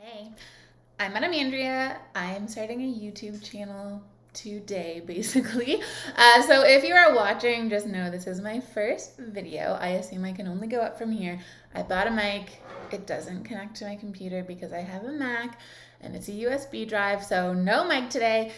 Hey, I'm Madam Andrea. I am starting a YouTube channel today, basically. So if you are watching, just know this is my first video. I assume I can only go up from here. I bought a mic. It doesn't connect to my computer because I have a Mac and it's a USB drive, so no mic today.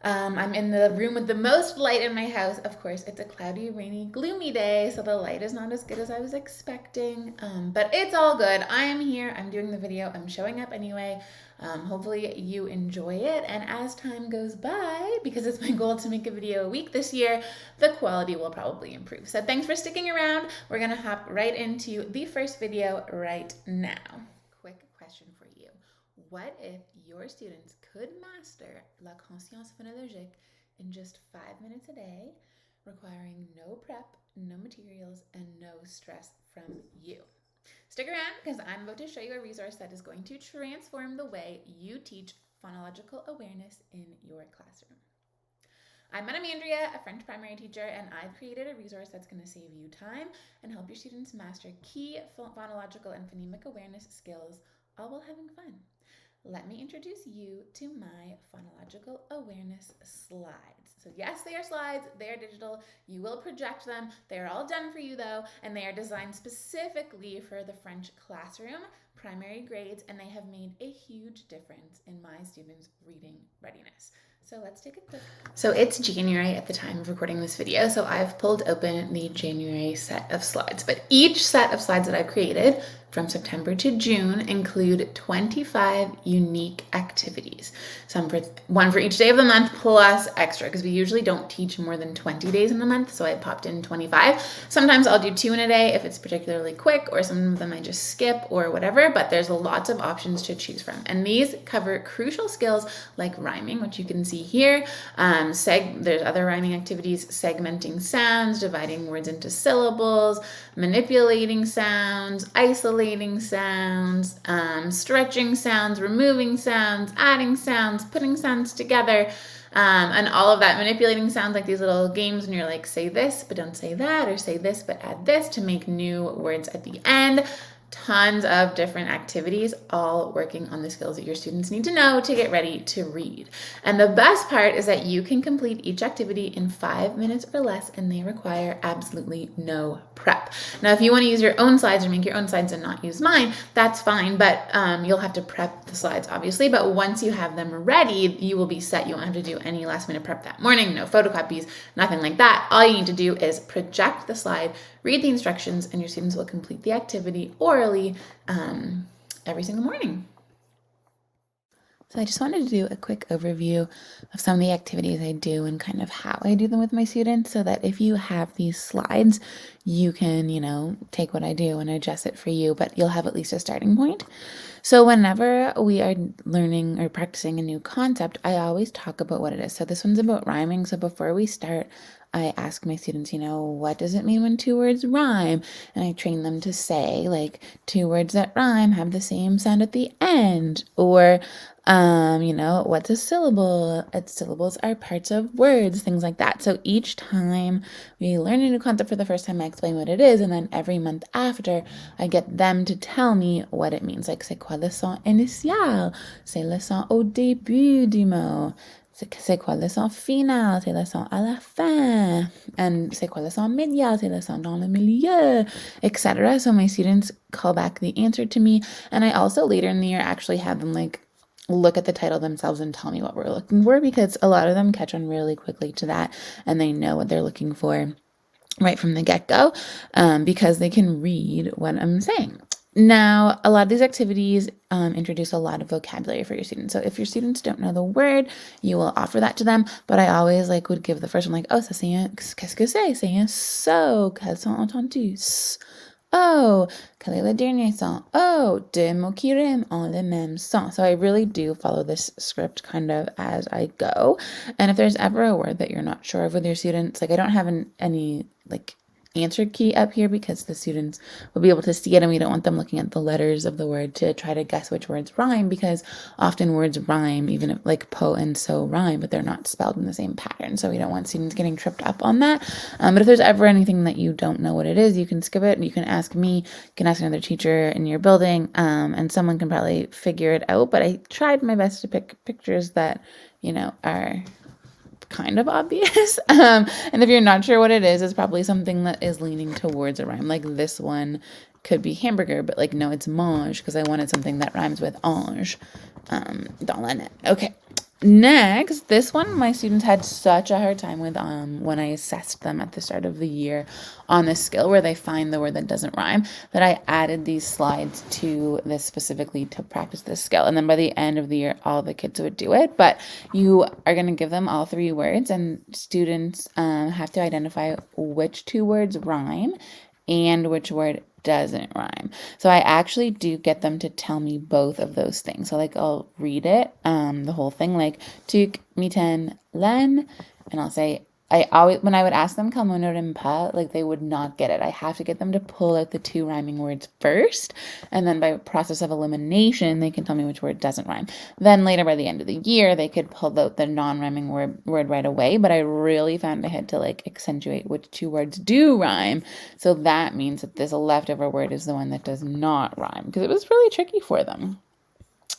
I'm in the room with the most light in my house. Of course, it's a cloudy, rainy, gloomy day, so the light is not as good as I was expecting. But it's all good. I am here. I'm doing the video. I'm showing up anyway. Hopefully, you enjoy it. And as time goes by, because it's my goal to make a video a week this year, the quality will probably improve. So thanks for sticking around. We're going to hop right into the first video right now. Quick question for you. What if your students could master la conscience phonologique in just 5 minutes a day, requiring no prep, no materials, and no stress from you? Stick around because I'm about to show you a resource that is going to transform the way you teach phonological awareness in your classroom. I'm Madam Andrea, a French primary teacher, and I've created a resource that's going to save you time and help your students master key phonological and phonemic awareness skills, all while having fun. Let me introduce you to my phonological awareness slides. So yes, they are slides, they are digital, you will project them, they are all done for you though, and they are designed specifically for the French classroom, primary grades, and they have made a huge difference in my students' reading readiness. So let's take a quick. So it's January at the time of recording this video, so I've pulled open the January set of slides, but each set of slides that I've created from September to June include 25 unique activities. One for each day of the month plus extra, because we usually don't teach more than 20 days in a month, so I popped in 25. Sometimes I'll do 2 in a day if it's particularly quick, or some of them I just skip or whatever, but there's lots of options to choose from. And these cover crucial skills like rhyming, which you can see here. There's other rhyming activities, segmenting sounds, dividing words into syllables, manipulating sounds, isolating sounds, stretching sounds, removing sounds, adding sounds, putting sounds together, and all of that. Manipulating sounds like these little games when you're like, say this, but don't say that, or say this, but add this to make new words at the end. Tons of different activities, all working on the skills that your students need to know to get ready to read. And the best part is that you can complete each activity in 5 minutes or less, and they require absolutely no prep. Now, if you want to use your own slides or make your own slides and not use mine, that's fine, but you'll have to prep the slides, obviously. But once you have them ready, you will be set. You won't have to do any last minute prep that morning, no photocopies, nothing like that. All you need to do is project the slide, read the instructions, and your students will complete the activity orally every single morning. So I just wanted to do a quick overview of some of the activities I do and kind of how I do them with my students, so that if you have these slides, you can, take what I do and adjust it for you, but you'll have at least a starting point. So whenever we are learning or practicing a new concept, I always talk about what it is. So this one's about rhyming. So before we start, I ask my students, what does it mean when 2 words rhyme? And I train them to say, like, 2 words that rhyme have the same sound at the end. Or, what's a syllable? Syllables are parts of words, things like that. So each time we learn a new concept for the first time, I explain what it is. And then every month after, I get them to tell me what it means. Like, c'est quoi le son initial? C'est le son au début du mot. C'est quoi le son final? C'est le son à la fin. And c'est quoi le son médial? C'est le son dans le milieu, etc. So my students call back the answer to me. And I also later in the year actually have them look at the title themselves and tell me what we're looking for, because a lot of them catch on really quickly to that and they know what they're looking for right from the get-go, because they can read what I'm saying. Now, a lot of these activities introduce a lot of vocabulary for your students. So if your students don't know the word, you will offer that to them. But I always would give the first one oh, ça c'est un, qu'est-ce que c'est? C'est un so, quels sont entendus? Oh, quel est le dernier son? Oh, deux mots qui riment en le même son. So I really do follow this script kind of as I go. And if there's ever a word that you're not sure of with your students, I don't have any answer key up here because the students will be able to see it, and we don't want them looking at the letters of the word to try to guess which words rhyme, because often words rhyme, even if like po and so rhyme, but they're not spelled in the same pattern. So we don't want students getting tripped up on that. But if there's ever anything that you don't know what it is, you can skip it. You can ask me, you can ask another teacher in your building, and someone can probably figure it out. But I tried my best to pick pictures that, are kind of obvious. And if you're not sure what it is, it's probably something that is leaning towards a rhyme. Like this one could be hamburger, but like, no, it's mange, because I wanted something that rhymes with ange. Dans la net. Okay. Next, this one my students had such a hard time with when I assessed them at the start of the year on this skill where they find the word that doesn't rhyme, that I added these slides to this specifically to practice this skill. And then by the end of the year, all the kids would do it. But you are going to give them all 3 words, and students have to identify which 2 words rhyme and which word doesn't rhyme. So I actually do get them to tell me both of those things. So like I'll read it, the whole thing, like tuk, miten, len, and I'll say, when I would ask them kalmono and pa, like they would not get it. I have to get them to pull out the 2 rhyming words first, and then by process of elimination, they can tell me which word doesn't rhyme. Then later by the end of the year, they could pull out the non-rhyming word right away, but I really found I had to like accentuate which 2 words do rhyme. So that means that this leftover word is the one that does not rhyme, because it was really tricky for them.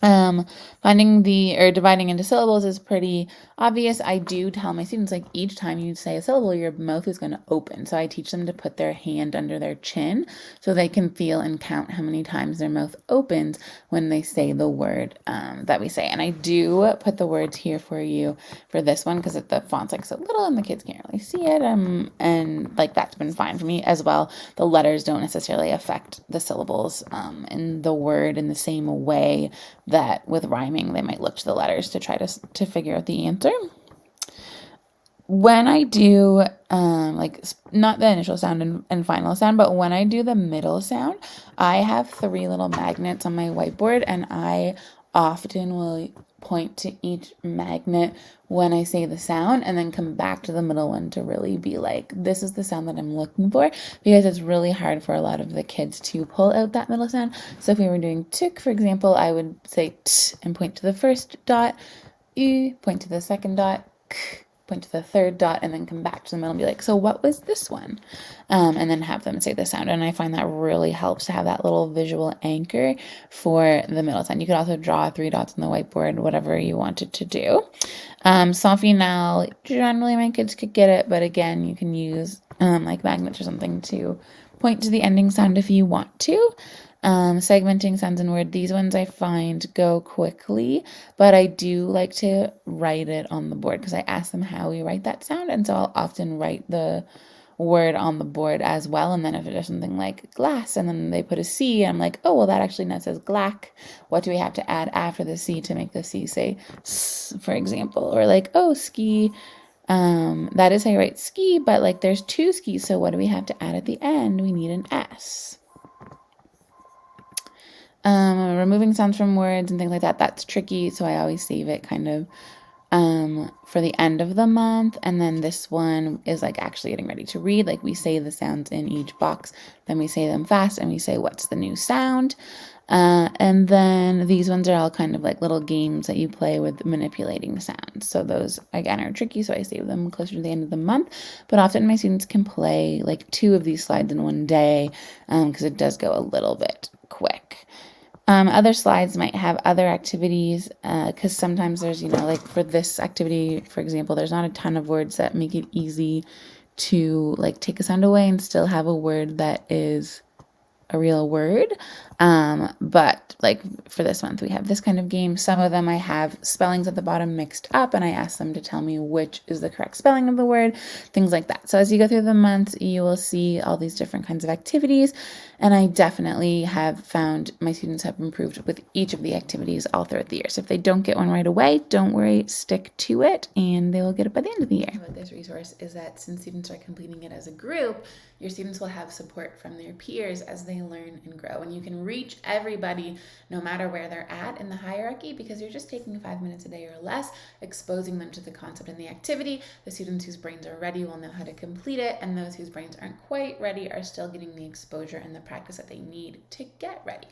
Dividing into syllables is pretty obvious. I do tell my students, like, each time you say a syllable, your mouth is going to open. So I teach them to put their hand under their chin so they can feel and count how many times their mouth opens when they say the word that we say. And I do put the words here for you for this one because the font's like so little and the kids can't really see it. And like that's been fine for me as well. The letters don't necessarily affect the syllables in the word in the same way that with rhyming they might look to the letters to try to figure out the answer. When I do like not the initial sound and final sound, but when I do the middle sound, I have 3 little magnets on my whiteboard, and I often will point to each magnet when I say the sound and then come back to the middle one to really be like, this is the sound that I'm looking for, because it's really hard for a lot of the kids to pull out that middle sound. So if we were doing tuk, for example, I would say t and point to the first dot, u, point to the second dot, k, point to the third dot, and then come back to the middle and be like, so what was this one? And then have them say the sound. And I find that really helps to have that little visual anchor for the middle sound. You could also draw 3 dots on the whiteboard, whatever you wanted to do. Sans finale, generally my kids could get it, but again, you can use like magnets or something to point to the ending sound if you want to. Segmenting sounds in word. These ones I find go quickly, but I do like to write it on the board because I ask them how we write that sound. And so I'll often write the word on the board as well. And then if there's something like glass and then they put a C, I'm like, oh, well, that actually now says glack. What do we have to add after the C to make the C say S, for example? Or like, oh, ski. That is how you write ski, but like there's 2 skis. So what do we have to add at the end? We need an S. Removing sounds from words and things like that, that's tricky, so I always save it kind of for the end of the month. And then this one is like actually getting ready to read. Like we say the sounds in each box, then we say them fast, and we say what's the new sound. And then these ones are all kind of like little games that you play with manipulating sounds. So those, again, are tricky, so I save them closer to the end of the month. But often my students can play like 2 of these slides in one day because it does go a little bit quick. Other slides might have other activities because sometimes there's, like for this activity, for example, there's not a ton of words that make it easy to like take a sound away and still have a word that is a real word. But like for this month, we have this kind of game. Some of them I have spellings at the bottom mixed up, and I ask them to tell me which is the correct spelling of the word, things like that. So as you go through the months, you will see all these different kinds of activities. And I definitely have found my students have improved with each of the activities all throughout the year. So if they don't get one right away, don't worry, stick to it, and they will get it by the end of the year. About this resource is that since students are completing it as a group, your students will have support from their peers as they learn and grow. And you can reach everybody no matter where they're at in the hierarchy, because you're just taking 5 minutes a day or less, exposing them to the concept and the activity. The students whose brains are ready will know how to complete it, and those whose brains aren't quite ready are still getting the exposure and the practice that they need to get ready.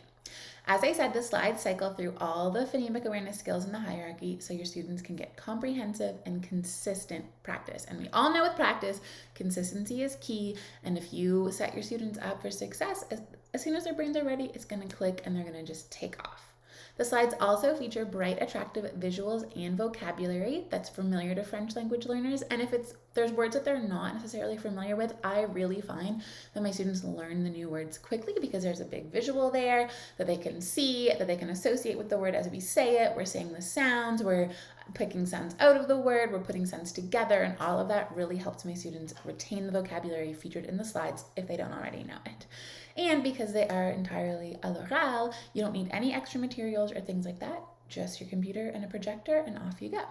As I said, the slides cycle through all the phonemic awareness skills in the hierarchy so your students can get comprehensive and consistent practice. And we all know with practice, consistency is key. And if you set your students up for success, as soon as their brains are ready, it's going to click and they're going to just take off. The slides also feature bright, attractive visuals and vocabulary that's familiar to French language learners. And if there's words that they're not necessarily familiar with, I really find that my students learn the new words quickly because there's a big visual there that they can see, that they can associate with the word as we say it. We're saying the sounds, we're picking sounds out of the word, we're putting sounds together, and all of that really helps my students retain the vocabulary featured in the slides if they don't already know it. And because they are entirely à l'oral, you don't need any extra materials or things like that, just your computer and a projector, and off you go.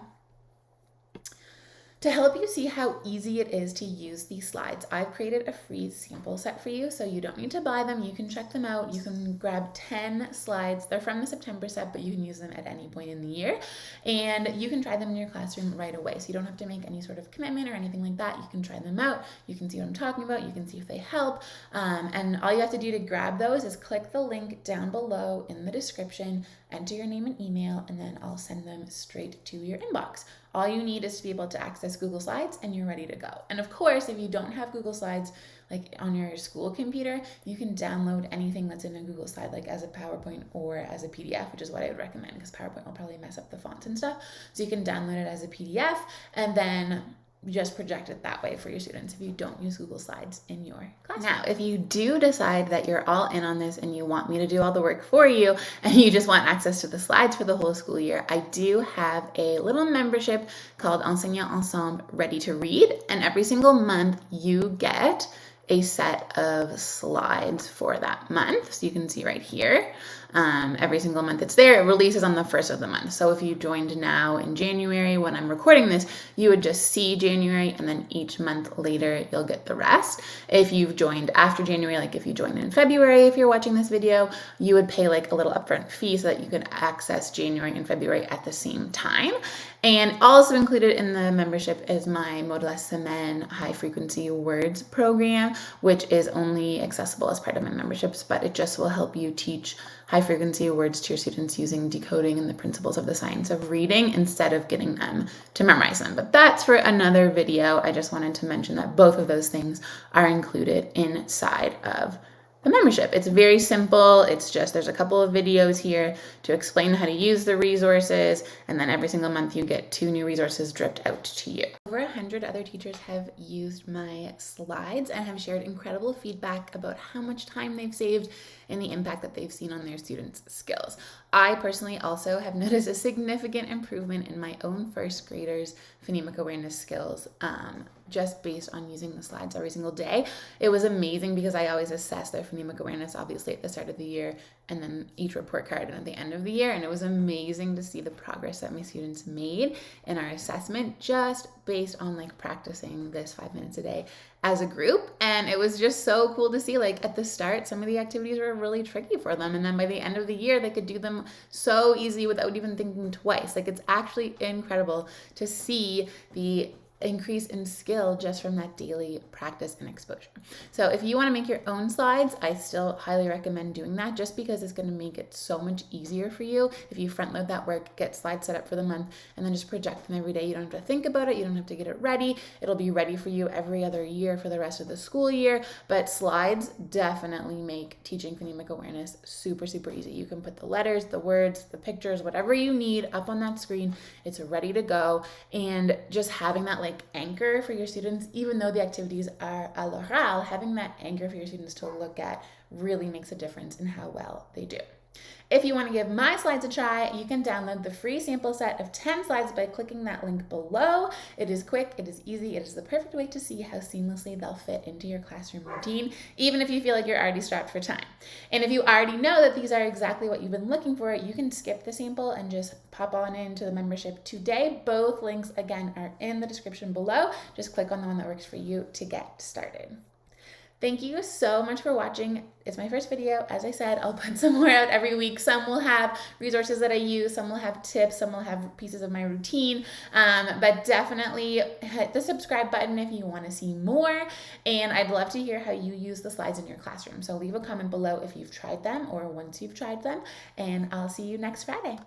To help you see how easy it is to use these slides, I've created a free sample set for you, so you don't need to buy them. You can check them out. You can grab 10 slides. They're from the September set, but you can use them at any point in the year, and you can try them in your classroom right away, so you don't have to make any sort of commitment or anything like that. You can try them out. You can see what I'm talking about. You can see if they help, and all you have to do to grab those is click the link down below in the description, enter your name and email, and then I'll send them straight to your inbox. All you need is to be able to access Google Slides and you're ready to go. And of course, if you don't have Google Slides like on your school computer, you can download anything that's in a Google Slide like as a PowerPoint or as a PDF, which is what I would recommend because PowerPoint will probably mess up the fonts and stuff. So you can download it as a PDF and then just project it that way for your students if you don't use Google Slides in your classroom. Now, if you do decide that you're all in on this and you want me to do all the work for you and you just want access to the slides for the whole school year, I do have a little membership called Enseignants Ensemble Ready to Read, and every single month you get a set of slides for that month. So you can see right here, every single month it's there. It releases on the first of the month. So if you joined now in January when I'm recording this, you would just see January and then each month later you'll get the rest. If you've joined after January, like if you joined in February, if you're watching this video, you would pay like a little upfront fee so that you could access January and February at the same time. And also included in the membership is my Mot de la Semaine high frequency words program, which is only accessible as part of my memberships, but it just will help you teach high frequency words to your students using decoding and the principles of the science of reading instead of getting them to memorize them. But that's for another video. I just wanted to mention that both of those things are included inside of the membership. It's very simple. It's just, there's a couple of videos here to explain how to use the resources, and then every single month you get 2 new resources dripped out to you. Over 100 other teachers have used my slides and have shared incredible feedback about how much time they've saved and the impact that they've seen on their students' skills. I personally also have noticed a significant improvement in my own first graders' phonemic awareness skills just based on using the slides every single day. It was amazing because I always assess their phonemic awareness, obviously, at the start of the year and then each report card and at the end of the year. And it was amazing to see the progress that my students made in our assessment just based on like practicing this 5 minutes a day as a group. And it was just so cool to see, like at the start, some of the activities were really tricky for them. And then by the end of the year, they could do them so easy without even thinking twice. Like it's actually incredible to see the increase in skill just from that daily practice and exposure. So if you want to make your own slides, I still highly recommend doing that just because it's going to make it so much easier for you. If you front load that work, get slides set up for the month, and then just project them every day. You don't have to think about it. You don't have to get it ready. It'll be ready for you every other year for the rest of the school year. But slides definitely make teaching phonemic awareness super, super easy. You can put the letters, the words, the pictures, whatever you need up on that screen. It's ready to go. And just having that like anchor for your students, even though the activities are à l'oral, having that anchor for your students to look at really makes a difference in how well they do. If you want to give my slides a try, you can download the free sample set of 10 slides by clicking that link below. It is quick, it is easy, it is the perfect way to see how seamlessly they'll fit into your classroom routine, even if you feel like you're already strapped for time. And if you already know that these are exactly what you've been looking for, you can skip the sample and just pop on into the membership today. Both links, again, are in the description below. Just click on the one that works for you to get started. Thank you so much for watching. It's my first video. As I said, I'll put some more out every week. Some will have resources that I use, some will have tips, some will have pieces of my routine. But definitely hit the subscribe button if you want to see more. And I'd love to hear how you use the slides in your classroom. So leave a comment below if you've tried them or once you've tried them. And I'll see you next Friday.